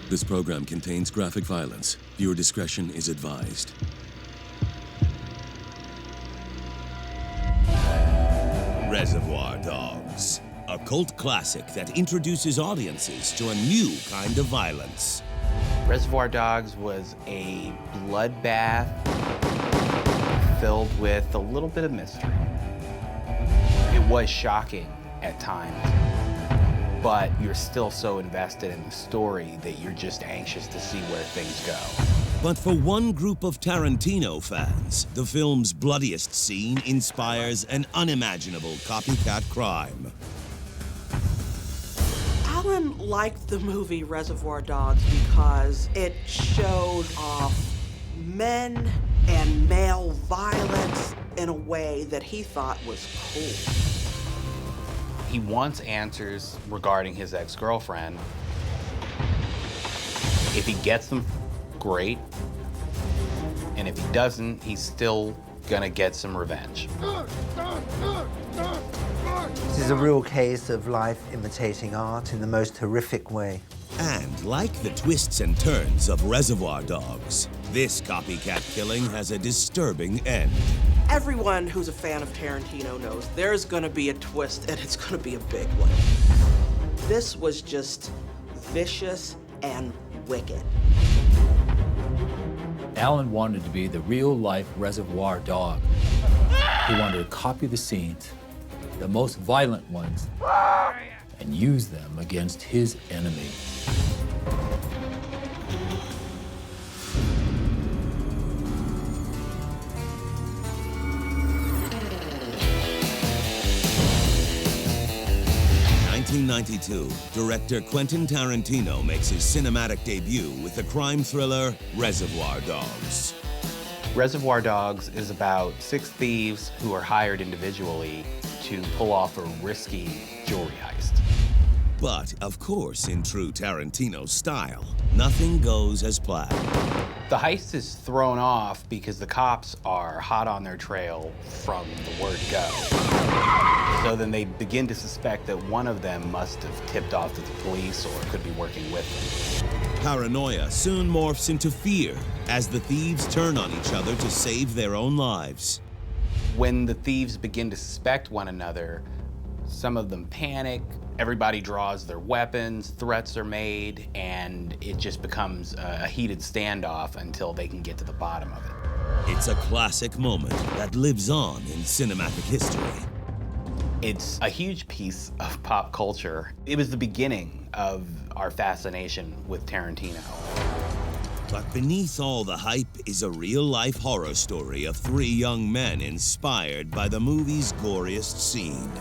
This program contains graphic violence. Viewer discretion is advised. Reservoir Dogs, a cult classic that introduces audiences to a new kind of violence. Reservoir Dogs was a bloodbath filled with a little bit of mystery. It was shocking at times, but you're still so invested in the story that you're just anxious to see where things go. But for one group of Tarantino fans, the film's bloodiest scene inspires an unimaginable copycat crime. Allan liked the movie Reservoir Dogs because it showed off men and male violence in a way that he thought was cool. He wants answers regarding his ex-girlfriend. If he gets them, great. And if he doesn't, he's still gonna get some revenge. This is a real case of life imitating art in the most horrific way. And like the twists and turns of Reservoir Dogs, this copycat killing has a disturbing end. Everyone who's a fan of Tarantino knows there's gonna be a twist, and it's gonna be a big one. This was just vicious and wicked. Allan wanted to be the real-life Reservoir Dog. He wanted to copy the scenes, the most violent ones, and use them against his enemy. In 1992, director Quentin Tarantino makes his cinematic debut with the crime thriller Reservoir Dogs. Reservoir Dogs is about 6 thieves who are hired individually to pull off a risky jewelry heist. But, of course, in true Tarantino style, nothing goes as planned. The heist is thrown off because the cops are hot on their trail from the word go. So then they begin to suspect that one of them must have tipped off to the police or could be working with them. Paranoia soon morphs into fear as the thieves turn on each other to save their own lives. When the thieves begin to suspect one another, some of them panic, everybody draws their weapons, threats are made, and it just becomes a heated standoff until they can get to the bottom of it. It's a classic moment that lives on in cinematic history. It's a huge piece of pop culture. It was the beginning of our fascination with Tarantino. But beneath all the hype is a real-life horror story of 3 young men inspired by the movie's goriest scene.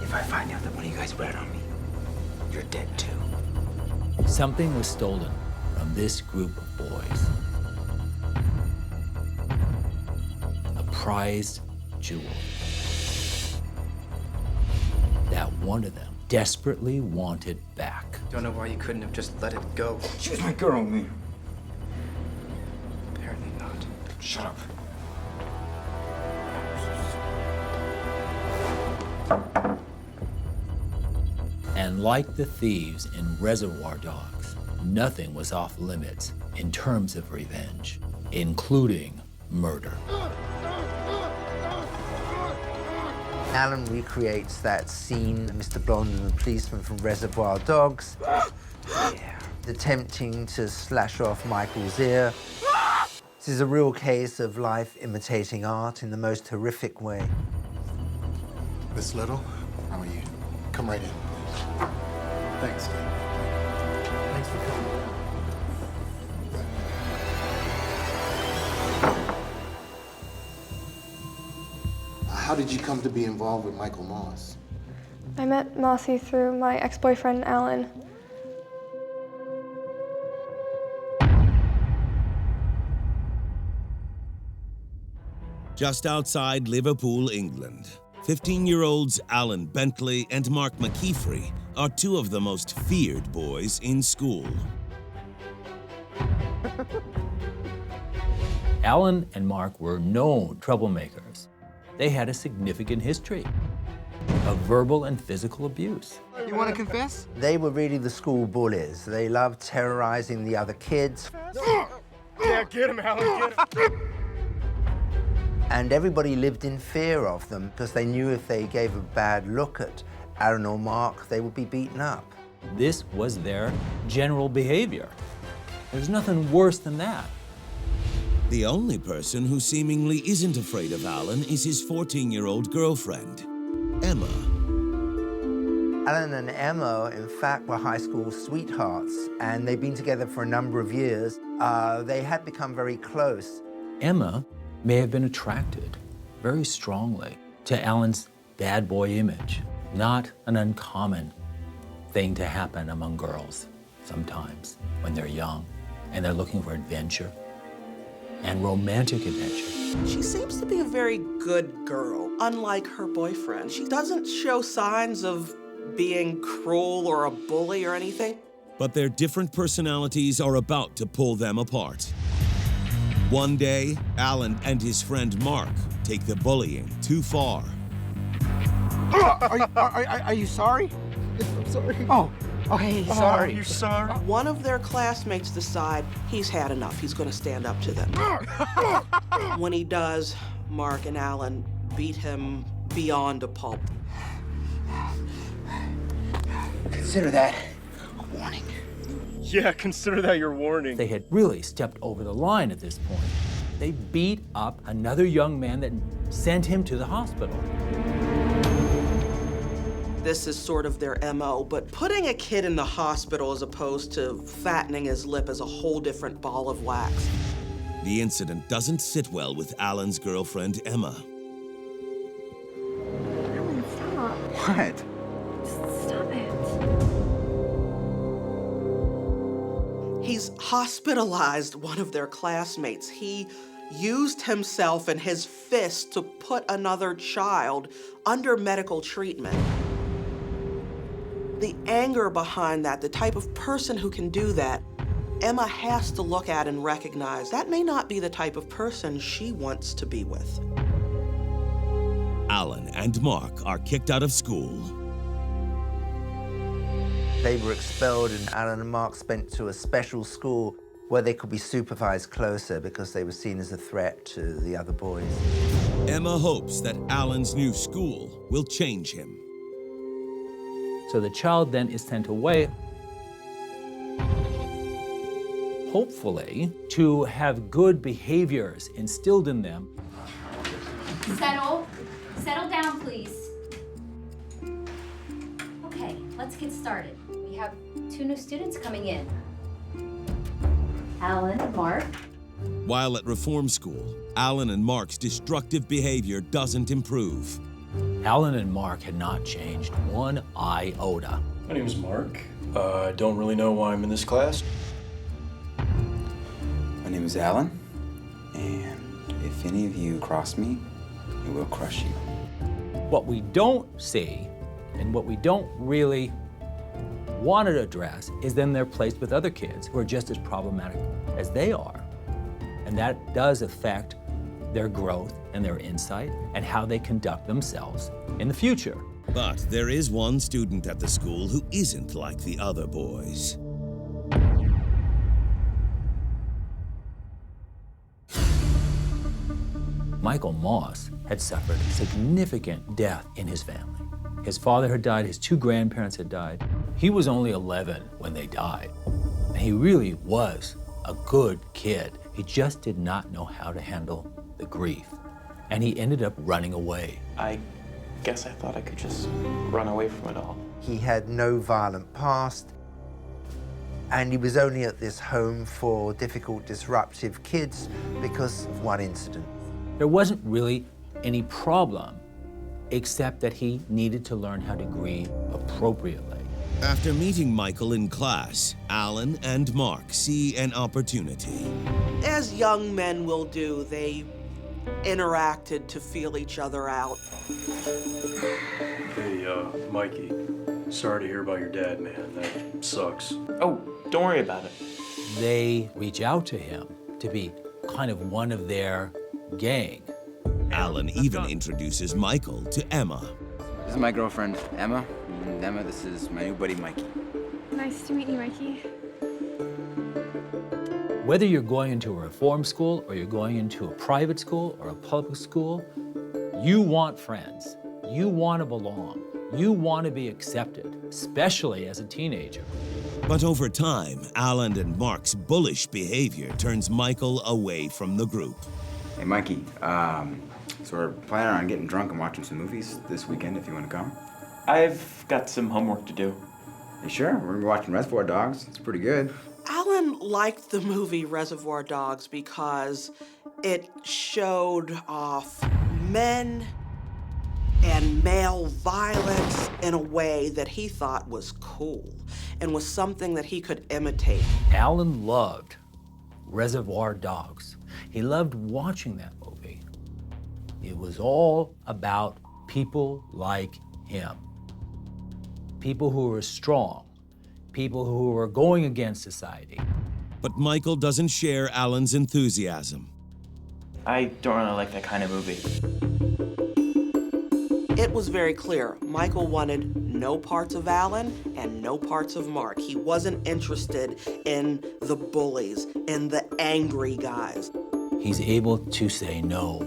If I find out that one of you guys rat on me, you're dead too. Something was stolen from this group of boys. A prized jewel that one of them desperately wanted back. Don't know why you couldn't have just let it go. She was my girl, man. Apparently not. Shut up. And like the thieves in Reservoir Dogs, nothing was off limits in terms of revenge, including murder. Allan recreates that scene, Mr. Blonde and the policeman from Reservoir Dogs, attempting to slash off Michael's ear. This is a real case of life imitating art in the most horrific way. Miss Little, how are you? Come right in. Thanks, Steve. Thanks for coming. How did you come to be involved with Michael Moss? I met Mossy through my ex-boyfriend, Allan. Just outside Liverpool, England, 15-year-olds Allan Bentley and Mark McKeefrey are 2 of the most feared boys in school. Allan and Mark were known troublemakers. They had a significant history. of verbal and physical abuse. You want to confess? They were really the school bullies. They loved terrorizing the other kids. Yeah, get him, Allan, get him. And everybody lived in fear of them because they knew if they gave a bad look at Allan or Mark, they would be beaten up. This was their general behavior. There's nothing worse than that. The only person who seemingly isn't afraid of Allan is his 14-year-old girlfriend, Emma. Allan and Emma, in fact, were high school sweethearts, and they'd been together for a number of years. They had become very close. Emma may have been attracted very strongly to Allan's bad boy image. Not an uncommon thing to happen among girls sometimes when they're young and they're looking for adventure and romantic adventure. She seems to be a very good girl, unlike her boyfriend. She doesn't show signs of being cruel or a bully or anything. But their different personalities are about to pull them apart. One day, Allan and his friend Mark take the bullying too far. Are you sorry? I'm sorry. Oh, hey, sorry. You're sorry? One of their classmates decide he's had enough. He's going to stand up to them. When he does, Mark and Allan beat him beyond a pulp. Consider that a warning. Yeah, consider that your warning. They had really stepped over the line at this point. They beat up another young man that sent him to the hospital. This is sort of their MO, but putting a kid in the hospital as opposed to fattening his lip is a whole different ball of wax. The incident doesn't sit well with Allan's girlfriend, Emma. Allan, stop. What? Just stop it. He's hospitalized one of their classmates. He used himself and his fist to put another child under medical treatment. The anger behind that, the type of person who can do that, Emma has to look at and recognize that may not be the type of person she wants to be with. Allan and Mark are kicked out of school. They were expelled, and Allan and Mark spent to a special school where they could be supervised closer because they were seen as a threat to the other boys. Emma hopes that Allan's new school will change him. So the child then is sent away, hopefully to have good behaviors instilled in them. Settle down, please. Okay, let's get started. We have 2 new students coming in. Allan and Mark. While at reform school, Allan and Mark's destructive behavior doesn't improve. Allan and Mark had not changed one iota. My name is Mark. I don't really know why I'm in this class. My name is Allan, and if any of you cross me, it will crush you. What we don't see, and what we don't really want to address, is then they're placed with other kids who are just as problematic as they are. And that does affect their growth and their insight and how they conduct themselves in the future. But there is one student at the school who isn't like the other boys. Michael Moss had suffered significant death in his family. His father had died, his 2 grandparents had died. He was only 11 when they died. And he really was a good kid. He just did not know how to handle the grief. And he ended up running away. I guess I thought I could just run away from it all. He had no violent past, and he was only at this home for difficult, disruptive kids because of one incident. There wasn't really any problem, except that he needed to learn how to grieve appropriately. After meeting Michael in class, Allan and Mark see an opportunity. As young men will do, they interacted to feel each other out. Hey, Mikey. Sorry to hear about your dad, man. That sucks. Oh, don't worry about it. They reach out to him to be kind of one of their gang. Allan even introduces Michael to Emma. This is my girlfriend, Emma. And Emma, this is my new buddy, Mikey. Nice to meet you, Mikey. Whether you're going into a reform school or you're going into a private school or a public school, you want friends. You want to belong. You want to be accepted, especially as a teenager. But over time, Allan and Mark's bullish behavior turns Michael away from the group. Hey, Mikey, so we're planning on getting drunk and watching some movies this weekend if you want to come. I've got some homework to do. You sure? We're gonna be watching Reservoir Dogs. It's pretty good. Allan liked the movie Reservoir Dogs because it showed off men and male violence in a way that he thought was cool and was something that he could imitate. Allan loved Reservoir Dogs. He loved watching that movie. It was all about people like him. People who were strong, people who were going against society. But Michael doesn't share Allan's enthusiasm. I don't really like that kind of movie. It was very clear. Michael wanted no parts of Allan and no parts of Mark. He wasn't interested in the bullies and the angry guys. He's able to say no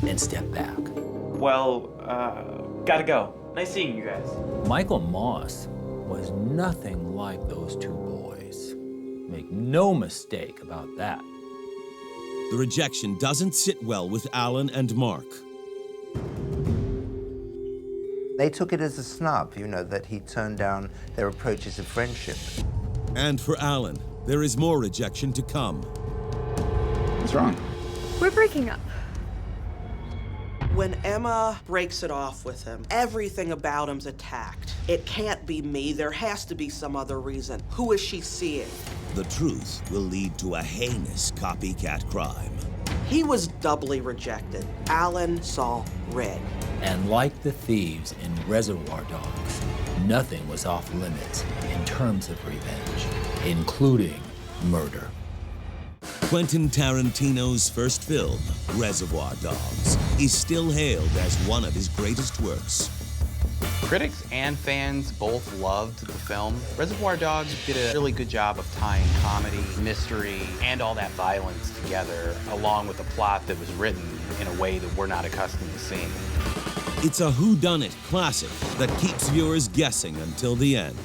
and step back. Well, gotta go. Nice seeing you guys. Michael Moss was nothing like those two boys. Make no mistake about that. The rejection doesn't sit well with Allan and Mark. They took it as a snub, you know, that he turned down their approaches of friendship. And for Allan, there is more rejection to come. What's wrong? We're breaking up. When Emma breaks it off with him, everything about him's attacked. It can't be me. There has to be some other reason. Who is she seeing? The truth will lead to a heinous copycat crime. He was doubly rejected. Allan saw red. And like the thieves in Reservoir Dogs, nothing was off limits in terms of revenge, including murder. Quentin Tarantino's first film, Reservoir Dogs, is still hailed as one of his greatest works. Critics and fans both loved the film. Reservoir Dogs did a really good job of tying comedy, mystery, and all that violence together, along with a plot that was written in a way that we're not accustomed to seeing. It's a whodunit classic that keeps viewers guessing until the end.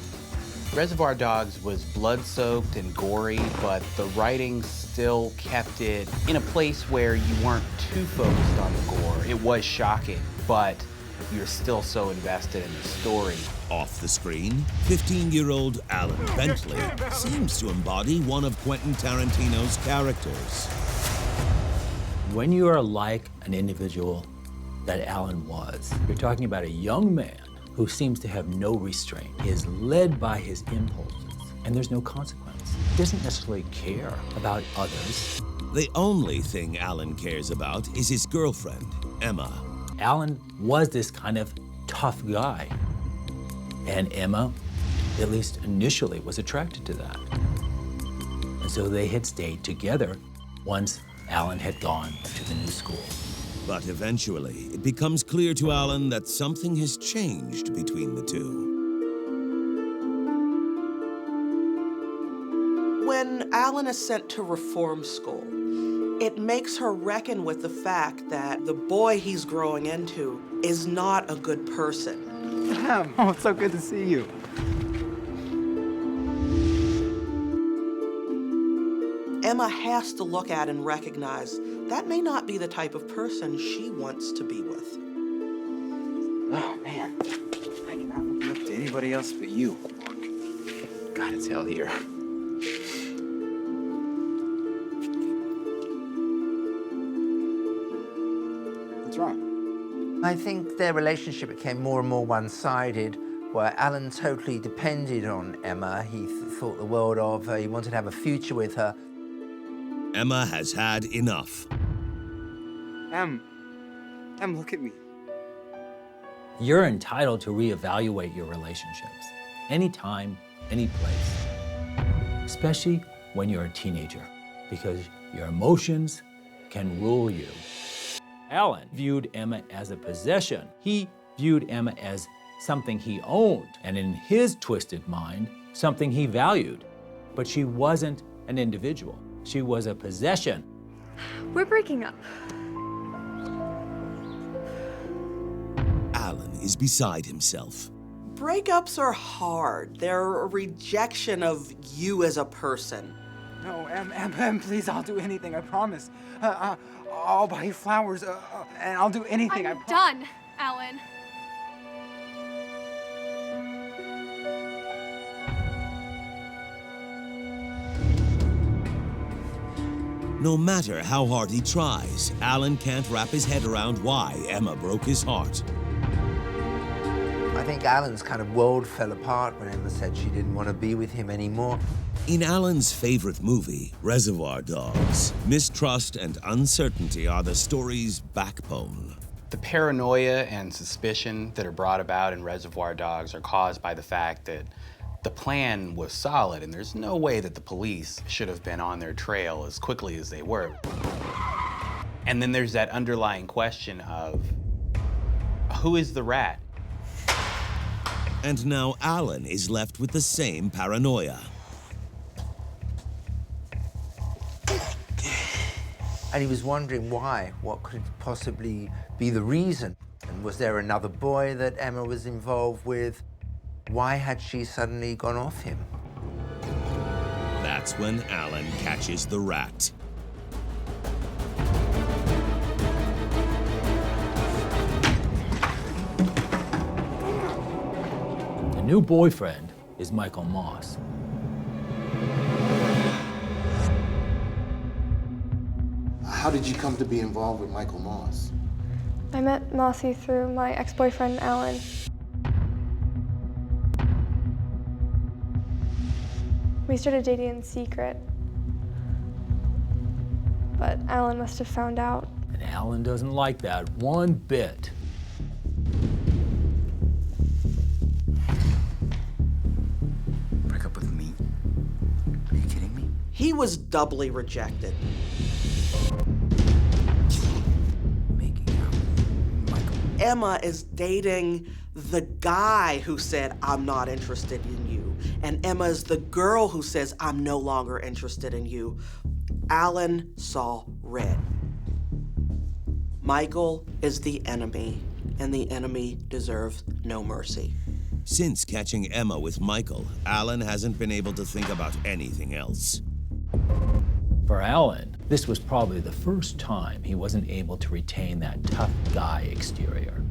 Reservoir Dogs was blood-soaked and gory, but the writing still kept it in a place where you weren't too focused on the gore. It was shocking, but you're still so invested in the story. Off the screen, 15-year-old Allan Bentley seems to embody one of Quentin Tarantino's characters. When you are like an individual that Allan was, you're talking about a young man who seems to have no restraint. He is led by his impulses, and there's no consequence. He doesn't necessarily care about others. The only thing Allan cares about is his girlfriend, Emma. Allan was this kind of tough guy, and Emma, at least initially, was attracted to that. And so they had stayed together once Allan had gone to the new school. But eventually, it becomes clear to Allan that something has changed between the two. When Allan is sent to reform school, it makes her reckon with the fact that the boy he's growing into is not a good person. Oh, it's so good to see you. Emma has to look at and recognize that may not be the type of person she wants to be with. Oh, man. I cannot look up to anybody else but you. God, it's hell here. What's wrong? I think their relationship became more and more one-sided, where Allan totally depended on Emma. He thought the world of her. He wanted to have a future with her. Emma has had enough. Em, look at me. You're entitled to reevaluate your relationships, anytime, any place, especially when you're a teenager, because your emotions can rule you. Allan viewed Emma as a possession. He viewed Emma as something he owned, and in his twisted mind, something he valued. But she wasn't an individual. She was a possession. We're breaking up. Allan is beside himself. Breakups are hard. They're a rejection of you as a person. No, Em, please, I'll do anything, I promise. I'll buy you flowers, and I'll do anything, I'm done, Allan. No matter how hard he tries, Allan can't wrap his head around why Emma broke his heart. I think Alan's kind of world fell apart when Emma said she didn't want to be with him anymore. In Allan's favorite movie, Reservoir Dogs, mistrust and uncertainty are the story's backbone. The paranoia and suspicion that are brought about in Reservoir Dogs are caused by the fact that the plan was solid, and there's no way that the police should have been on their trail as quickly as they were. And then there's that underlying question of, who is the rat? And now Allan is left with the same paranoia. And he was wondering why. What could possibly be the reason? And was there another boy that Emma was involved with? Why had she suddenly gone off him? That's when Allan catches the rat. The new boyfriend is Michael Moss. How did you come to be involved with Michael Moss? I met Mossy through my ex-boyfriend, Allan. We started dating in secret, but Allan must have found out. And Allan doesn't like that one bit. Break up with me? Are you kidding me? He was doubly rejected. Emma is dating the guy who said, I'm not interested in you. And Emma is the girl who says, I'm no longer interested in you. Allan saw red. Michael is the enemy, and the enemy deserves no mercy. Since catching Emma with Michael, Allan hasn't been able to think about anything else. For Allan, this was probably the first time he wasn't able to retain that tough guy exterior.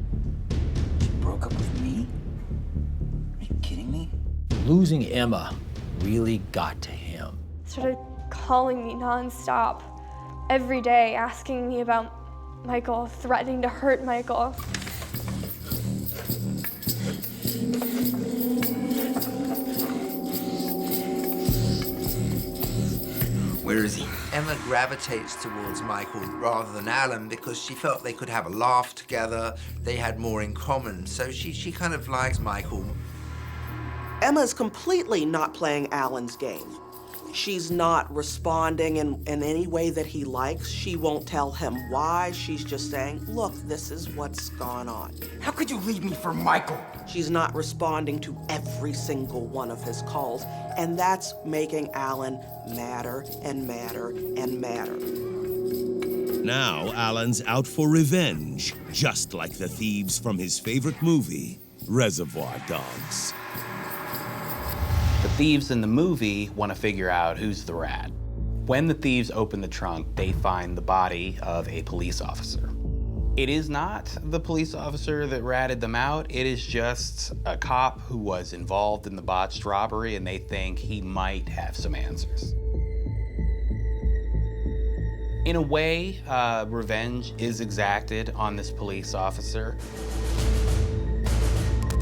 You broke up with me? Are you kidding me? Losing Emma really got to him. Started calling me nonstop, every day, asking me about Michael, threatening to hurt Michael. Where is he? Emma gravitates towards Michael rather than Allan because she felt they could have a laugh together, they had more in common, so she kind of likes Michael. Emma's completely not playing Allan's game. She's not responding in any way that he likes. She won't tell him why. She's just saying, look, this is what's gone on. How could you leave me for Michael? She's not responding to every single one of his calls, and that's making Allan madder and madder and madder. Now Allan's out for revenge, just like the thieves from his favorite movie, Reservoir Dogs. The thieves in the movie want to figure out who's the rat. When the thieves open the trunk, they find the body of a police officer. It is not the police officer that ratted them out. It is just a cop who was involved in the botched robbery, and they think he might have some answers. In a way, revenge is exacted on this police officer.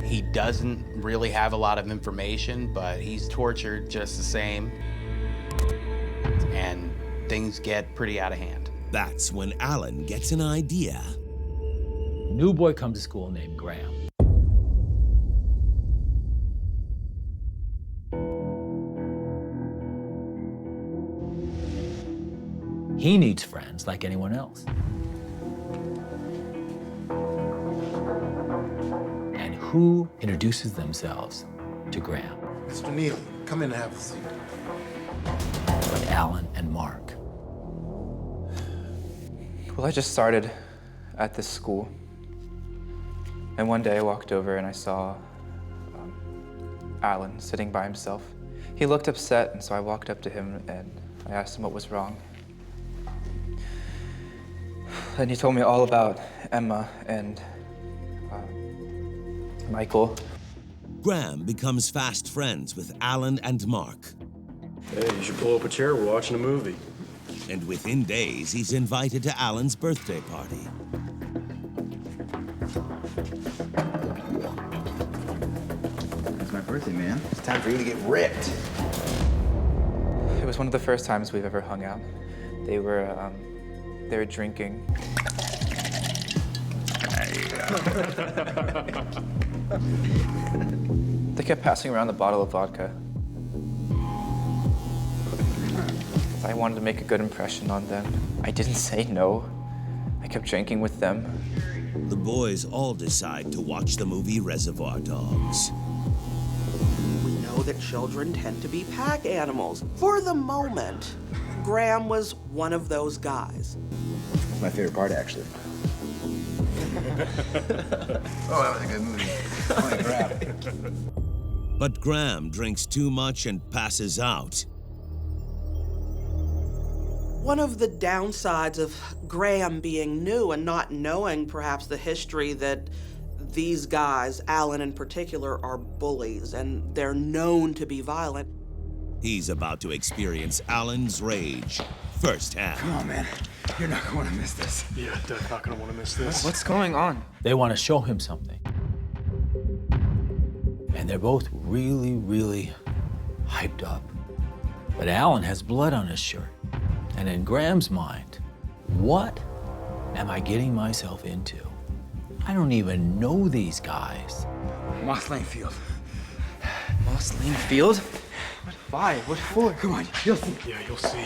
He doesn't really have a lot of information, but he's tortured just the same. And things get pretty out of hand. That's when Allan gets an idea. A new boy comes to school named Graham. He needs friends like anyone else. And who introduces themselves to Graham. Mr. Neal, come in and have a seat. But Allan and Mark. Well, I just started at this school. And one day I walked over and I saw Allan sitting by himself. He looked upset, and so I walked up to him and I asked him what was wrong. And he told me all about Emma and Michael. Graham becomes fast friends with Allan and Mark. Hey, you should pull up a chair. We're watching a movie. And within days, he's invited to Allan's birthday party. It's my birthday, man. It's time for you to get ripped. It was one of the first times we've ever hung out. They were drinking. They kept passing around the bottle of vodka. I wanted to make a good impression on them. I didn't say no. I kept drinking with them. The boys all decide to watch the movie Reservoir Dogs. We know that children tend to be pack animals. For the moment, Graham was one of those guys. That's my favorite part, actually. Oh, that was a good movie. Holy crap. But Graham drinks too much and passes out. One of the downsides of Graham being new and not knowing perhaps the history that these guys, Allan in particular, are bullies and they're known to be violent. He's about to experience Allan's rage firsthand. Come on, man. You're not going to miss this. Yeah, Dad's not gonna want to miss this. What's going on? They want to show him something. And they're both really, really hyped up. But Allan has blood on his shirt. And in Graham's mind, what am I getting myself into? I don't even know these guys. Moss Lane Field. Moss Lane Field? What? Why? What for? Come on, you'll see. Yeah, you'll see.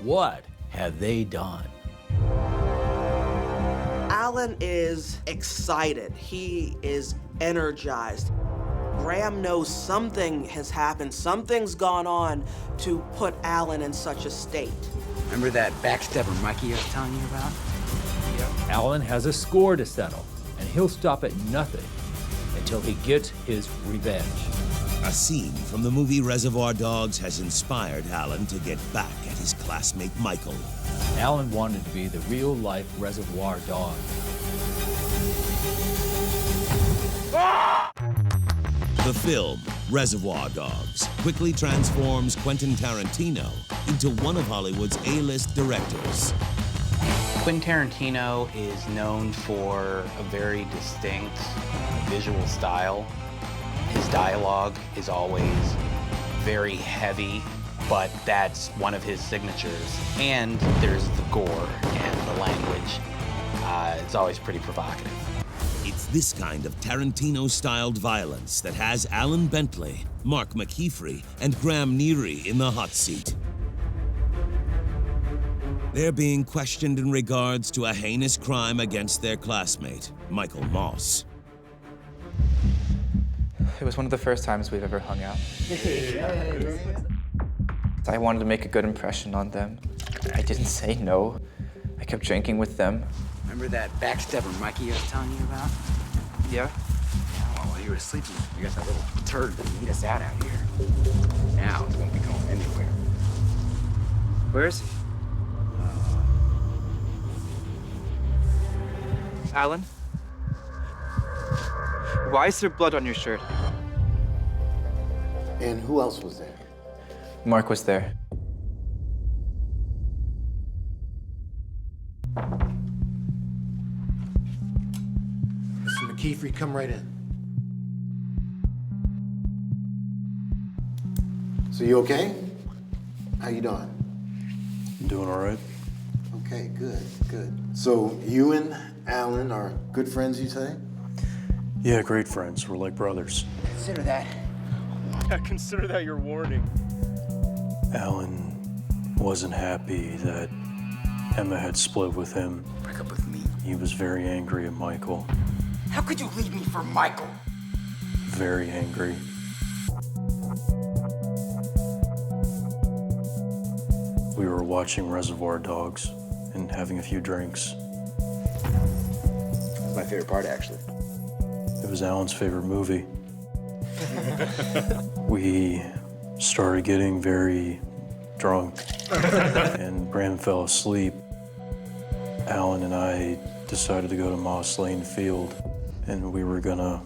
What have they done? Allan is excited. He is energized. Graham knows something has happened, something's gone on to put Allan in such a state. Remember that backstabber Mikey I was telling you about? Yep. Allan has a score to settle, and he'll stop at nothing until he gets his revenge. A scene from the movie Reservoir Dogs has inspired Allan to get back at his classmate Michael. Allan wanted to be the real-life Reservoir Dog. The film, Reservoir Dogs, quickly transforms Quentin Tarantino into one of Hollywood's A-list directors. Quentin Tarantino is known for a very distinct visual style. His dialogue is always very heavy, but that's one of his signatures. And there's the gore and the language. It's always pretty provocative. It's this kind of Tarantino-styled violence that has Allan Bentley, Mark McKeefrey, and Graham Neary in the hot seat. They're being questioned in regards to a heinous crime against their classmate, Michael Moss. It was one of the first times we've ever hung out. I wanted to make a good impression on them. I didn't say no. I kept drinking with them. Remember that backstabber Mikey I was telling you about? Yeah. Well, while you were sleeping, you got that little turd that beat us out here. Now he won't be going anywhere. Where is he? Allan? Why is there blood on your shirt? And who else was there? Mark was there. Mr. McKeefrey, come right in. So you okay? How you doing? I'm doing all right. Okay, good, good. So you and Allan are good friends, you say? Yeah, great friends. We're like brothers. Consider that. Yeah, consider that your warning. Allan wasn't happy that Emma had split with him. Break up with me. He was very angry at Michael. How could you leave me for Michael? Very angry. We were watching Reservoir Dogs and having a few drinks. That's my favorite part, actually. It was Alan's favorite movie. We started getting very drunk, and Graham fell asleep. Allan and I decided to go to Moss Lane Field, and we were gonna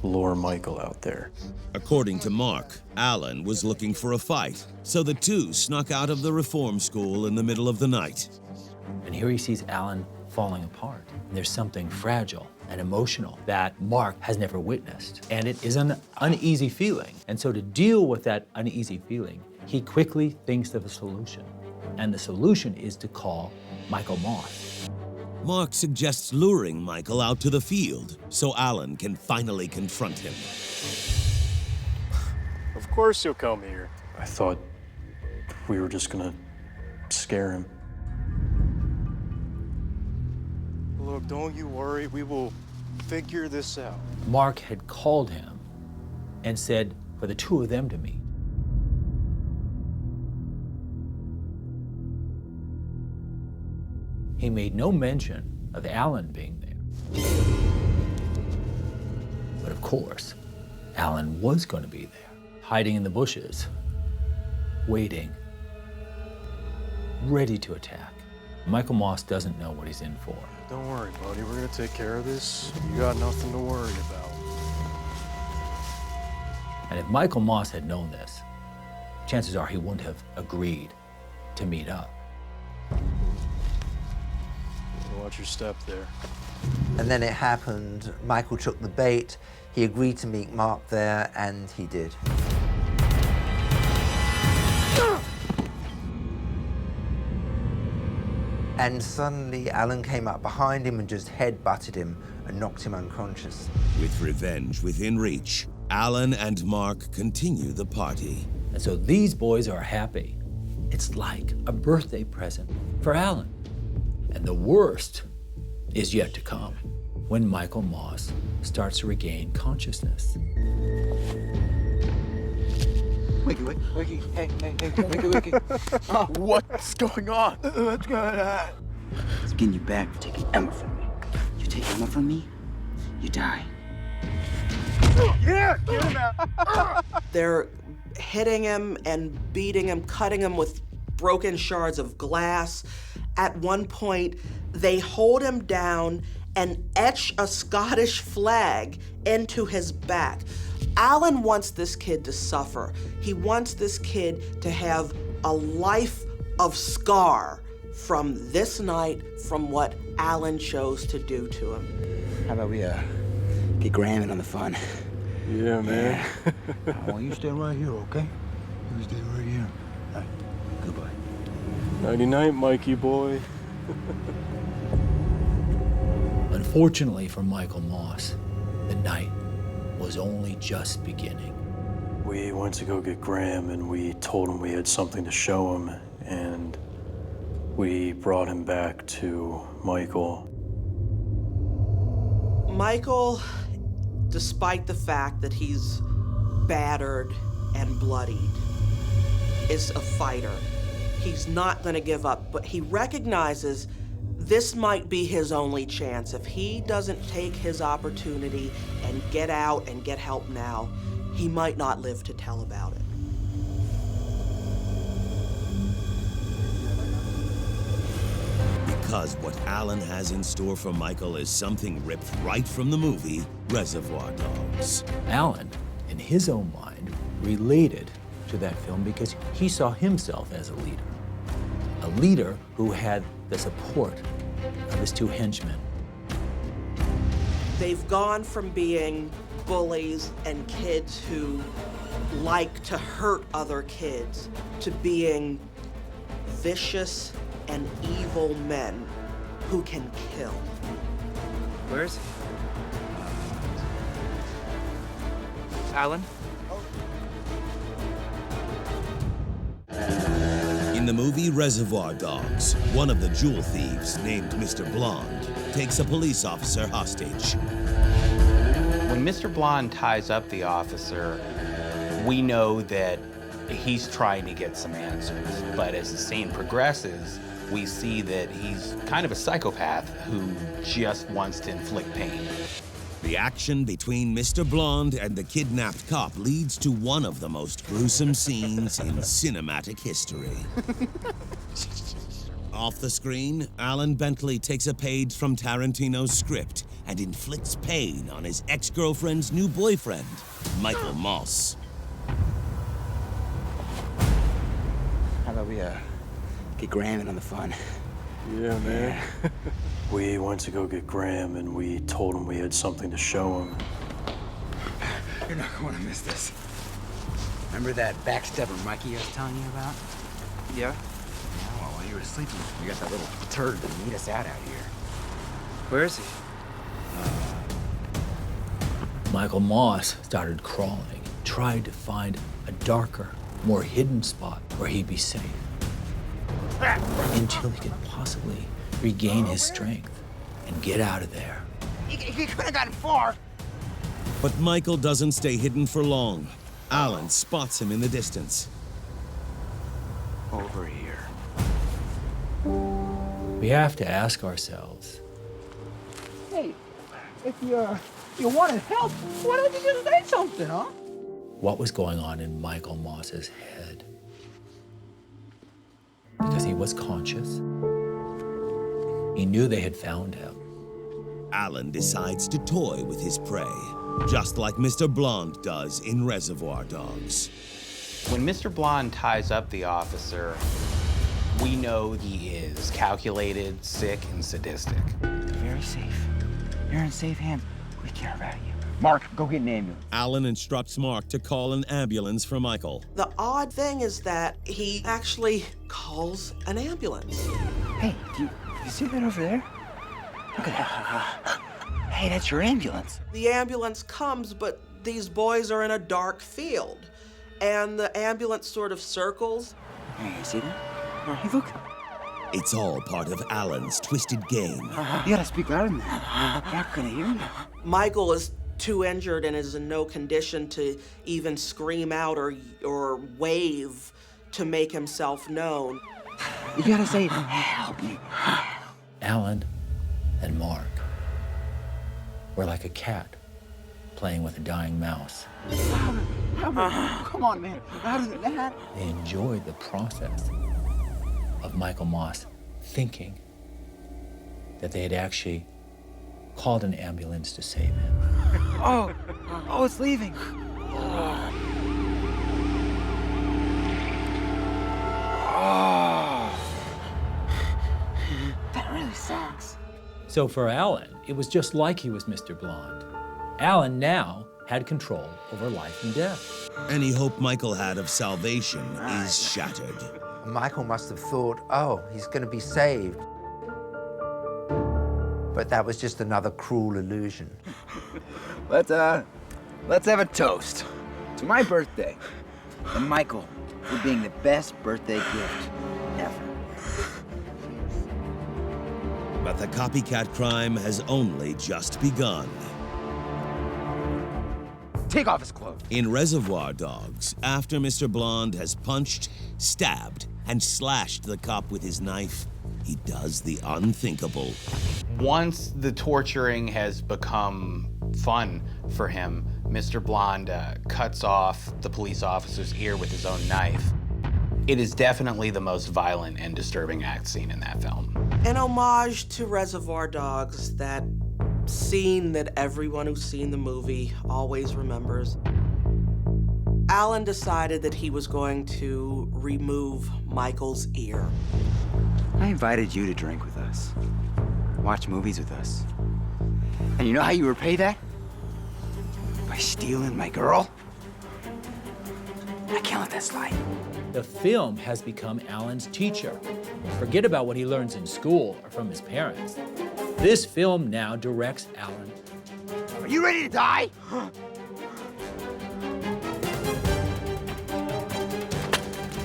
lure Michael out there. According to Mark, Allan was looking for a fight, so the two snuck out of the reform school in the middle of the night. And here he sees Allan falling apart. There's something fragile and emotional that Mark has never witnessed. And it is an uneasy feeling. And so to deal with that uneasy feeling, he quickly thinks of a solution. And the solution is to call Michael Moss. Mark suggests luring Michael out to the field so Allan can finally confront him. Of course he'll come here. I thought we were just gonna scare him. Look, don't you worry. We will figure this out. Mark had called him and said for the two of them to meet. He made no mention of Allan being there. But of course, Allan was going to be there, hiding in the bushes, waiting, ready to attack. Michael Moss doesn't know what he's in for. Don't worry, buddy. We're gonna take care of this. You got nothing to worry about. And if Michael Moss had known this, chances are he wouldn't have agreed to meet up. Watch your step there. And then it happened. Michael took the bait. He agreed to meet Mark there, and he did. And suddenly, Allan came up behind him and just head-butted him and knocked him unconscious. With revenge within reach, Allan and Mark continue the party. And so these boys are happy. It's like a birthday present for Allan. And the worst is yet to come, when Michael Moss starts to regain consciousness. Wiki, hey, Wiki. Oh, What's going on? what's going on? It's getting you back for taking Emma from me. You take Emma from me, you die. Yeah, get him out. They're hitting him and beating him, cutting him with broken shards of glass. At one point, they hold him down and etch a Scottish flag into his back. Allan wants this kid to suffer. He wants this kid to have a life of scar from this night, from what Allan chose to do to him. How about we get Graham in on the fun? Yeah, man. Oh, you stay right here, okay? You stay right here. All right. Goodbye. Nighty-night, Mikey boy. Unfortunately for Michael Moss, the night was only just beginning. We went to go get Graham, and we told him we had something to show him, and we brought him back to Michael. Michael, despite the fact that he's battered and bloodied, is a fighter. He's not going to give up, but he recognizes this might be his only chance. If he doesn't take his opportunity and get out and get help now, he might not live to tell about it. Because what Allan has in store for Michael is something ripped right from the movie Reservoir Dogs. Allan, in his own mind, related to that film because he saw himself as a leader. A leader who had the support of his two henchmen. They've gone from being bullies and kids who like to hurt other kids to being vicious and evil men who can kill. Where's Allan? In the movie Reservoir Dogs, one of the jewel thieves, named Mr. Blonde, takes a police officer hostage. When Mr. Blonde ties up the officer, we know that he's trying to get some answers. But as the scene progresses, we see that he's kind of a psychopath who just wants to inflict pain. The action between Mr. Blonde and the kidnapped cop leads to one of the most gruesome scenes in cinematic history. Off the screen, Allan Bentley takes a page from Tarantino's script and inflicts pain on his ex-girlfriend's new boyfriend, Michael Moss. How about we get Graham in on the fun? Yeah, man. We went to go get Graham, and we told him we had something to show him. You're not going to miss this. Remember that backstabber Mikey I was telling you about? Yeah. Well, while you were sleeping, you got that little turd to meet us out here. Where is he? Michael Moss started crawling, tried to find a darker, more hidden spot where he'd be safe. Until he could possibly regain his strength and get out of there. He could have gotten far. But Michael doesn't stay hidden for long. Allan spots him in the distance. Over here. We have to ask ourselves, Hey, if you wanted help, why don't you just say something, huh? what was going on in Michael Moss's head? Because he was conscious. He knew they had found him. Allan decides to toy with his prey, just like Mr. Blonde does in Reservoir Dogs. When Mr. Blonde ties up the officer, we know he is calculated, sick, and sadistic. You're very safe. You're in safe hands. We care about you. Mark, go get an ambulance. Allan instructs Mark to call an ambulance for Michael. The odd thing is that he actually calls an ambulance. Hey, do you see that over there? Look at that. Hey, that's your ambulance. The ambulance comes, but these boys are in a dark field. And the ambulance sort of circles. Hey, you see that? Hey, look. It's all part of Allan's twisted game. You gotta speak louder than that. They're not gonna hear you. Michael is too injured and is in no condition to even scream out or wave to make himself known. You gotta say, help me. Allan and Mark were like a cat playing with a dying mouse. Come on, man. Louder than that. They enjoyed the process of Michael Moss thinking that they had actually called an ambulance to save him. Oh, it's leaving. That really sucks. So for Allan, it was just like he was Mr. Blonde. Allan now had control over life and death. Any hope Michael had of salvation is shattered. Michael must have thought, oh, he's going to be saved. But that was just another cruel illusion. Let's have a toast to my birthday and Michael for being the best birthday gift ever. But the copycat crime has only just begun. Take off his clothes. In Reservoir Dogs, after Mr. Blonde has punched, stabbed, and slashed the cop with his knife, he does the unthinkable. Once the torturing has become fun for him, Mr. Blonde cuts off the police officer's ear with his own knife. It is definitely the most violent and disturbing act scene in that film. An homage to Reservoir Dogs, that scene that everyone who's seen the movie always remembers. Allan decided that he was going to remove Michael's ear. I invited you to drink with us, watch movies with us. And you know how you repay that? By stealing my girl? I can't let that slide. The film has become Allan's teacher. Forget about what he learns in school or from his parents. This film now directs Allan. Are you ready to die?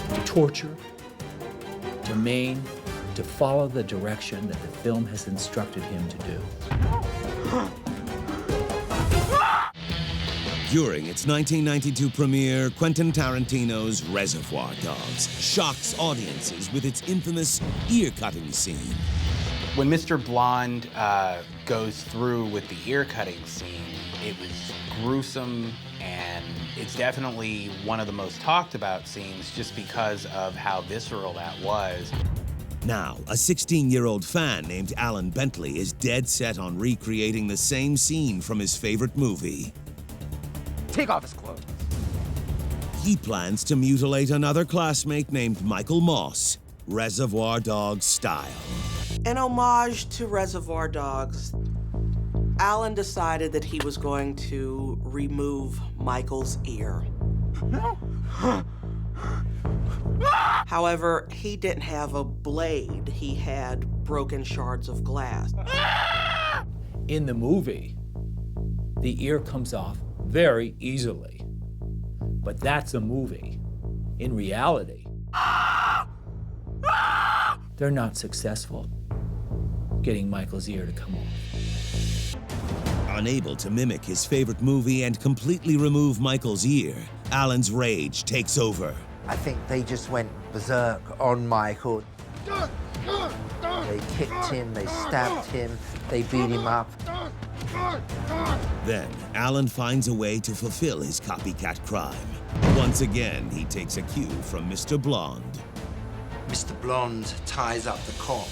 To torture, to maim, to follow the direction that the film has instructed him to do. During its 1992 premiere, Quentin Tarantino's Reservoir Dogs shocks audiences with its infamous ear-cutting scene. When Mr. Blonde goes through with the ear-cutting scene, it was gruesome, and it's definitely one of the most talked about scenes just because of how visceral that was. Now, a 16-year-old fan named Allan Bentley is dead set on recreating the same scene from his favorite movie. Take off his clothes. He plans to mutilate another classmate named Michael Moss, Reservoir Dogs style. In homage to Reservoir Dogs, Allan decided that he was going to remove Michael's ear. However, he didn't have a blade. He had broken shards of glass. In the movie, the ear comes off very easily. But that's a movie. In reality, they're not successful getting Michael's ear to come off. Unable to mimic his favorite movie and completely remove Michael's ear, Allan's rage takes over. I think they just went berserk on Michael. They kicked him, they stabbed him, they beat him up. Then, Allan finds a way to fulfill his copycat crime. Once again, he takes a cue from Mr. Blonde. Mr. Blonde ties up the cop.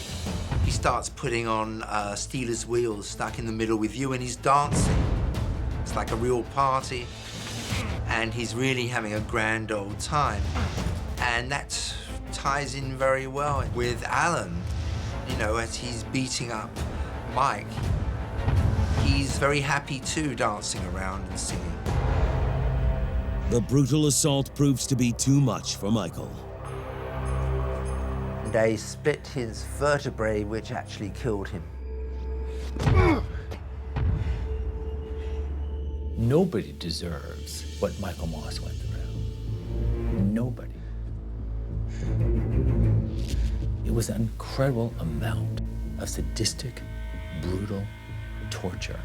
He starts putting on Steelers wheels stuck in the middle with you, and he's dancing. It's like a real party, and he's really having a grand old time. And that ties in very well with Allan, you know, as he's beating up Mike. He's very happy too, dancing around and singing. The brutal assault proves to be too much for Michael. They split his vertebrae, which actually killed him. Nobody deserves what Michael Moss went through. Nobody. It was an incredible amount of sadistic, brutal torture.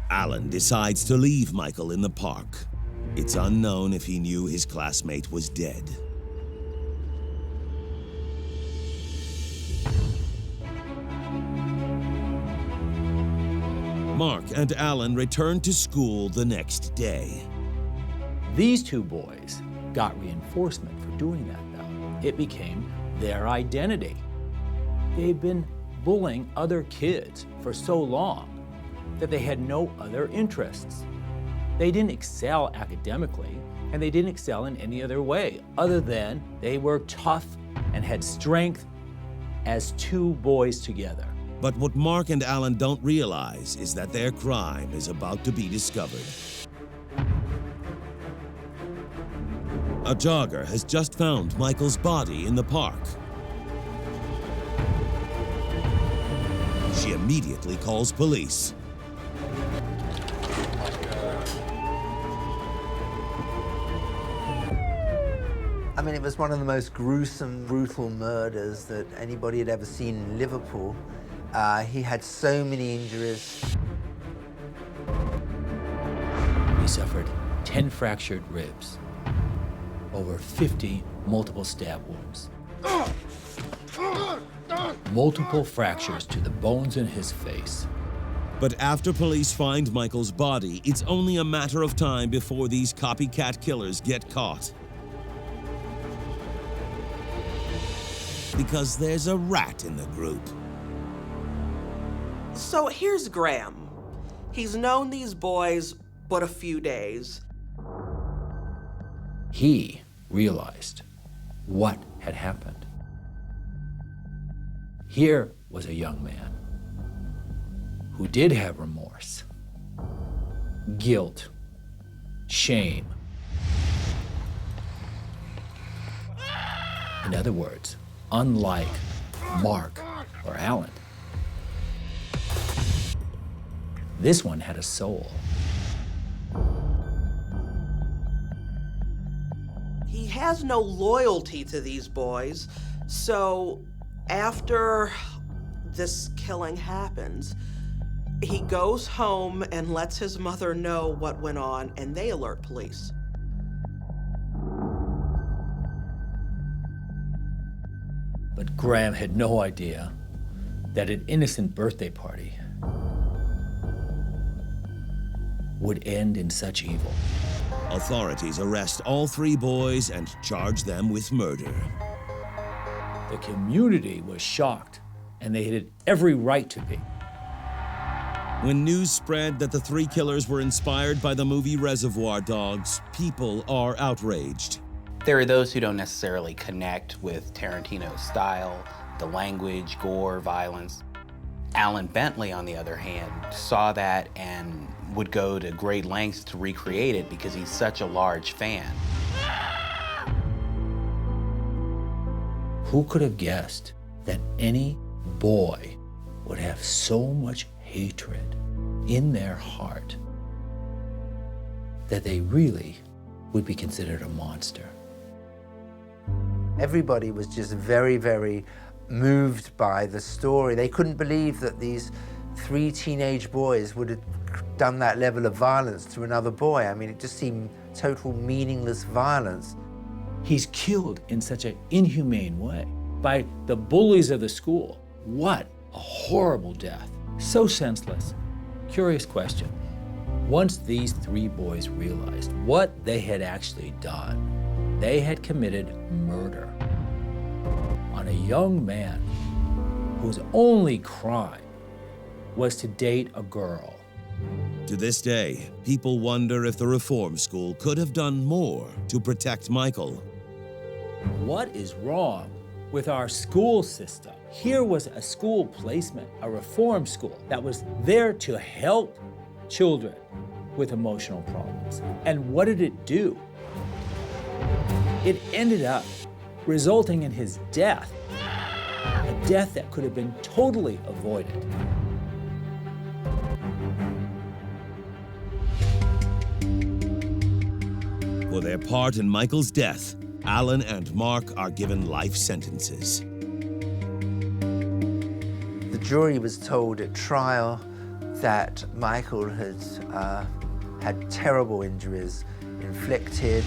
Allan decides to leave Michael in the park. It's unknown if he knew his classmate was dead. Mark and Allan return to school the next day. These two boys got reinforcement for doing that, though. It became their identity. They'd been bullying other kids for so long that they had no other interests. They didn't excel academically, and they didn't excel in any other way, other than they were tough and had strength as two boys together. But what Mark and Allan don't realize is that their crime is about to be discovered. A jogger has just found Michael's body in the park. She immediately calls police. I mean, it was one of the most gruesome, brutal murders that anybody had ever seen in Liverpool. He had so many injuries. He suffered 10 fractured ribs, over 50 multiple stab wounds, multiple fractures to the bones in his face. But after police find Michael's body, it's only a matter of time before these copycat killers get caught. Because there's a rat in the group. So here's Graham. He's known these boys but a few days. He realized what had happened. Here was a young man who did have remorse, guilt, shame. In other words, unlike Mark or Allan, this one had a soul. He has no loyalty to these boys, so after this killing happens, He goes home and lets his mother know what went on, and they alert police. But Graham had no idea that an innocent birthday party would end in such evil. Authorities arrest all three boys and charge them with murder. The community was shocked, and they had every right to be. When news spread that the three killers were inspired by the movie Reservoir Dogs, people are outraged. There are those who don't necessarily connect with Tarantino's style, the language, gore, violence. Allan Bentley, on the other hand, saw that and would go to great lengths to recreate it because he's such a large fan. Who could have guessed that any boy would have so much hatred in their heart that they really would be considered a monster? Everybody was just very, very moved by the story. They couldn't believe that these three teenage boys would have done that level of violence to another boy. I mean, it just seemed total meaningless violence. He's killed in such an inhumane way by the bullies of the school. What a horrible death. So senseless. Curious question. Once these three boys realized what they had actually done, they had committed murder on a young man whose only crime was to date a girl. To this day, people wonder if the reform school could have done more to protect Michael. What is wrong with our school system? Here was a school placement, a reform school that was there to help children with emotional problems. And what did it do? It ended up resulting in his death, a death that could have been totally avoided. For their part in Michael's death, Allan and Mark are given life sentences. The jury was told at trial that Michael had terrible injuries inflicted.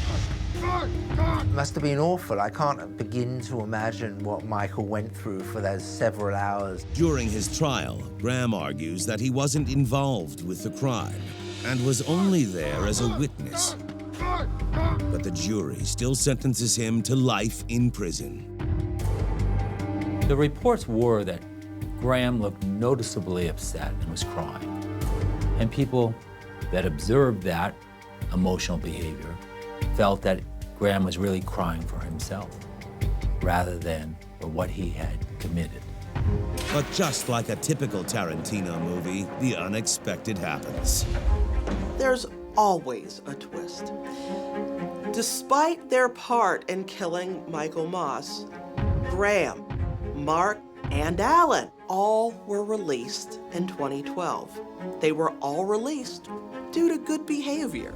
It must have been awful. I can't begin to imagine what Michael went through for those several hours. During his trial, Graham argues that he wasn't involved with the crime and was only there as a witness. But the jury still sentences him to life in prison. The reports were that Graham looked noticeably upset and was crying. And people that observed that emotional behavior felt that Graham was really crying for himself rather than for what he had committed. But just like a typical Tarantino movie, the unexpected happens. There's always a twist. Despite their part in killing Michael Moss, Graham, Mark, and Allan all were released in 2012. They were all released due to good behavior.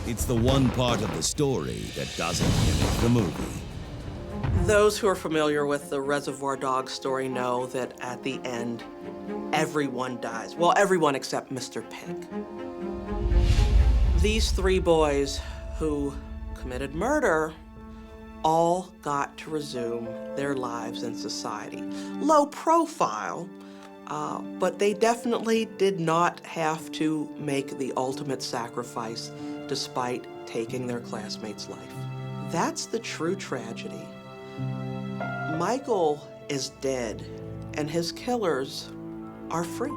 It's the one part of the story that doesn't mimic the movie. Those who are familiar with the Reservoir Dogs story know that at the end, everyone dies. Well, everyone except Mr. Pink. These three boys who committed murder all got to resume their lives in society. Low profile, but they definitely did not have to make the ultimate sacrifice despite taking their classmate's life. That's the true tragedy. Michael is dead, and his killers are free.